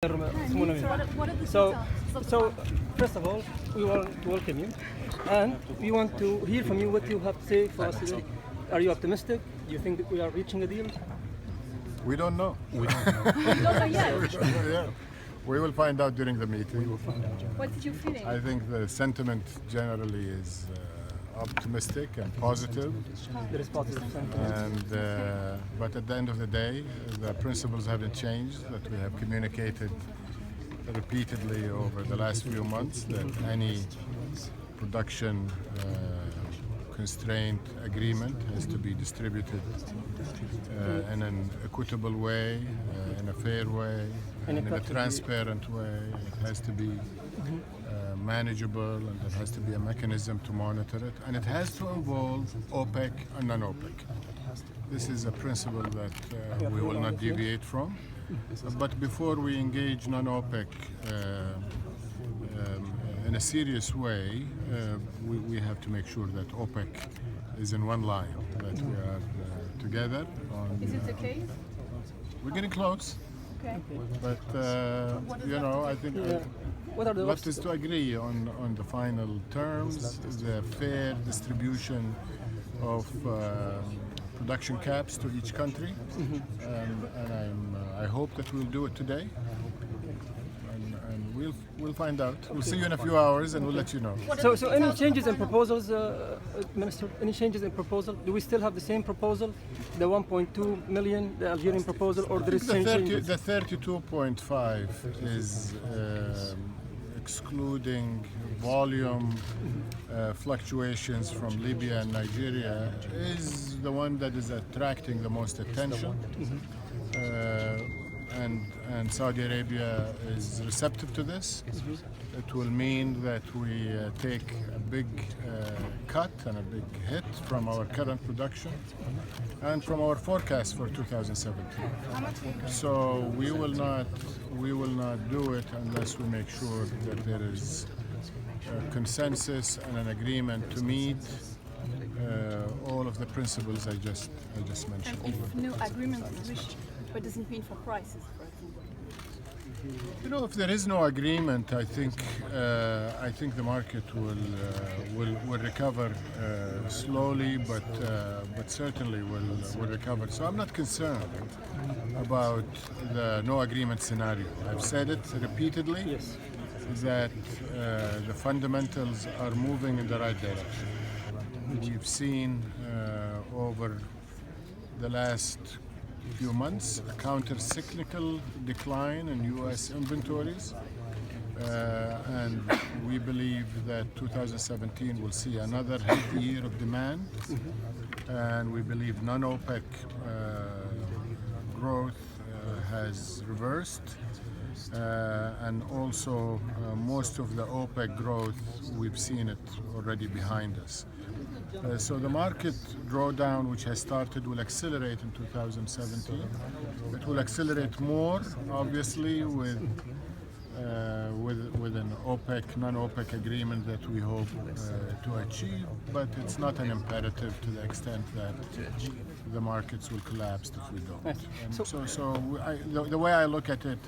So, so first of all, we want to welcome you, and we want to hear from you what you have to say for us today. Are you optimistic? Do you think that we are reaching a deal? We don't know. We don't know yet. Yeah. We will find out during the meeting. What did you feel? I think the sentiment generally is optimistic and positive. There is positive sentiment. And but at the end of the day, the principles haven't changed. That we have communicated repeatedly over the last few months that any production constraint agreement has to be distributed in an equitable way, in a fair way, and in a transparent way. It has to be manageable, and there has to be a mechanism to monitor it, and it has to involve OPEC and non-OPEC. This is a principle that we will not deviate from. But before we engage non-OPEC in a serious way, we have to make sure that OPEC is in one line, that we are together. Is it the case? We're getting close. Okay. But you know, I think left is to agree on the final terms, the fair distribution of production caps to each country, and I hope that we'll do it today. And we'll find out. We'll see you in a few hours, and we'll let you know. So any changes in proposals, Minister? Any changes in proposal? Do we still have the same proposal, the 1.2 million, the Algerian proposal, or there is changes? The 32.5 is excluding volume fluctuations from Libya and Nigeria, is the one that is attracting the most attention. And Saudi Arabia is receptive to this. It will mean that we take a big cut and a big hit from our current production and from our forecast for 2017. So we will not do it unless we make sure that there is a consensus and an agreement to meet all of the principles I just mentioned. And if no agreement is reached, what does it mean for prices, for example? You know, if there is no agreement, I think the market will recover slowly, but certainly will recover. So I'm not concerned about the no agreement scenario. I've said it repeatedly. Yes. That the fundamentals are moving in the right direction. We've seen over the last few months a counter-cyclical decline in U.S. inventories, and we believe that 2017 will see another healthy year of demand, and we believe non-OPEC growth has reversed, and also most of the OPEC growth, we've seen it already behind us. So the market drawdown, which has started, will accelerate in 2017. It will accelerate more, obviously, with an OPEC, non-OPEC agreement that we hope to achieve, but it's not an imperative to the extent that the markets will collapse if we don't. And the way I look at it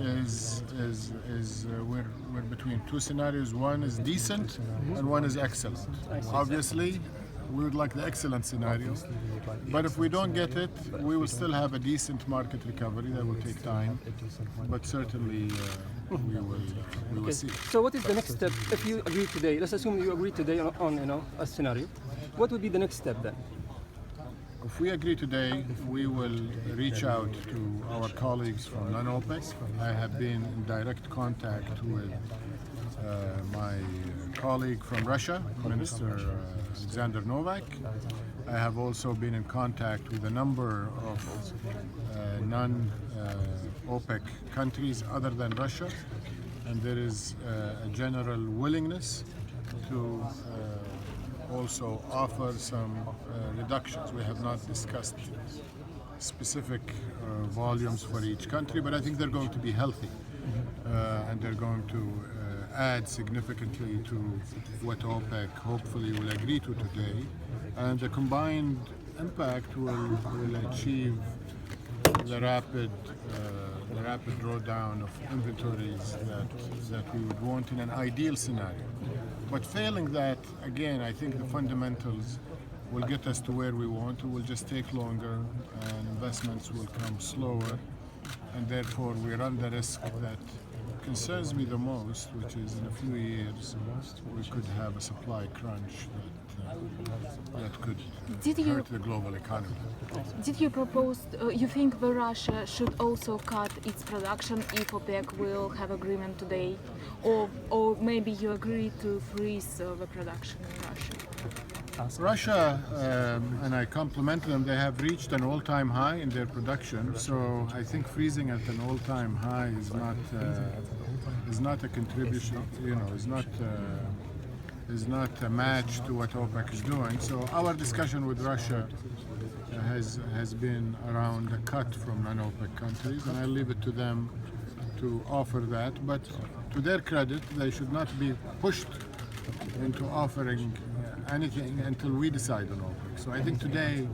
is we're between two scenarios. One is decent and one is excellent. Obviously, we would like the excellent scenario, but if we don't get it, we will still have a decent market recovery. That will take time, but certainly we will see. So what is the next step if you agree today? Let's assume you agree today on a scenario. What would be the next step then? If we agree today, we will reach out to our colleagues from non-OPEC. I have been in direct contact with my colleague from Russia, Minister Alexander Novak. I have also been in contact with a number of non-OPEC countries other than Russia, and there is a general willingness to also offer some reductions. We have not discussed specific volumes for each country, but I think they're going to be healthy, and they're going to add significantly to what OPEC hopefully will agree to today, and the combined impact will achieve the rapid the rapid drawdown of inventories that we would want in an ideal scenario. But failing that, again, I think the fundamentals will get us to where we want. It will just take longer and investments will come slower, and therefore we run the risk that concerns me the most, which is in a few years we could have a supply crunch that could hurt the global economy. Did you propose, you think that Russia should also cut its production if OPEC will have agreement today? Or maybe you agree to freeze the production in Russia? Russia, and I compliment them, they have reached an all-time high in their production, so I think freezing at an all-time high is not a contribution, is not a match to what OPEC is doing. So our discussion with Russia has been around a cut from non-OPEC countries, and I leave it to them to offer that. But to their credit, they should not be pushed into offering anything until we decide on OPEC. So I think today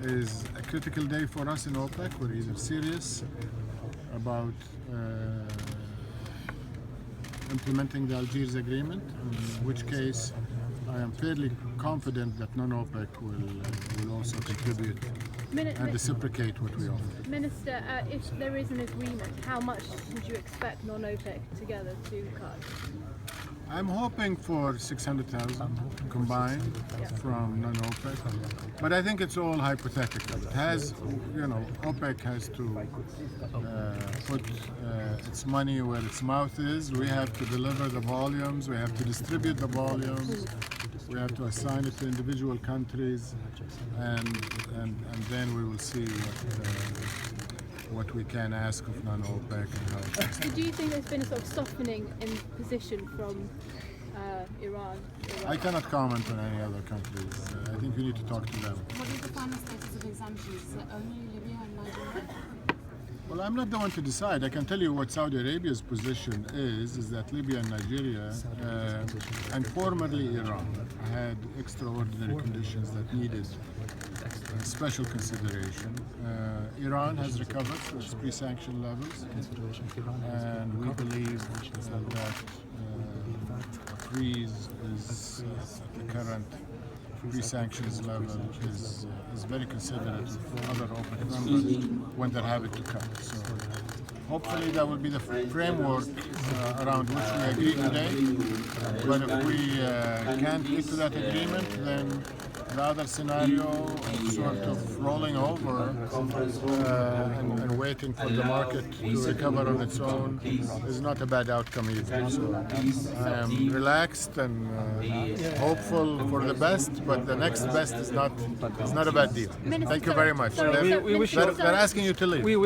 is a critical day for us in OPEC. We're either serious about implementing the Algiers agreement, in which case I am fairly confident that non-OPEC will also contribute and reciprocate what we offer. Minister, if there is an agreement, how much would you expect non-OPEC together to cut? I'm hoping for 600,000 combined from non-OPEC, but I think it's all hypothetical. It has, OPEC has to put its money where its mouth is. We have to deliver the volumes, we have to distribute the volumes, we have to assign it to individual countries, and then we will see what we can ask of non-OPEC and how. Do you think there's been a sort of softening in position from Iran? I cannot comment on any other countries. I think we need to talk to them. What is the final status of exemptions? Only Libya and Nigeria? Well, I'm not the one to decide. I can tell you what Saudi Arabia's position is that Libya and Nigeria, and formerly Iran, had extraordinary conditions that needed special consideration. Iran has recovered to its pre-sanction levels, and we believe that a freeze is at the current pre-sanctions level is very considerate of other OPEC members when they're having to cut. So hopefully that will be the framework around which we agree today. But if we can't get to that agreement, then the other scenario of sort of rolling over and waiting for the market to recover on its own is not a bad outcome either. So I am relaxed and hopeful for the best, but the next best is not a bad deal. Thank you very much. They're asking you to leave.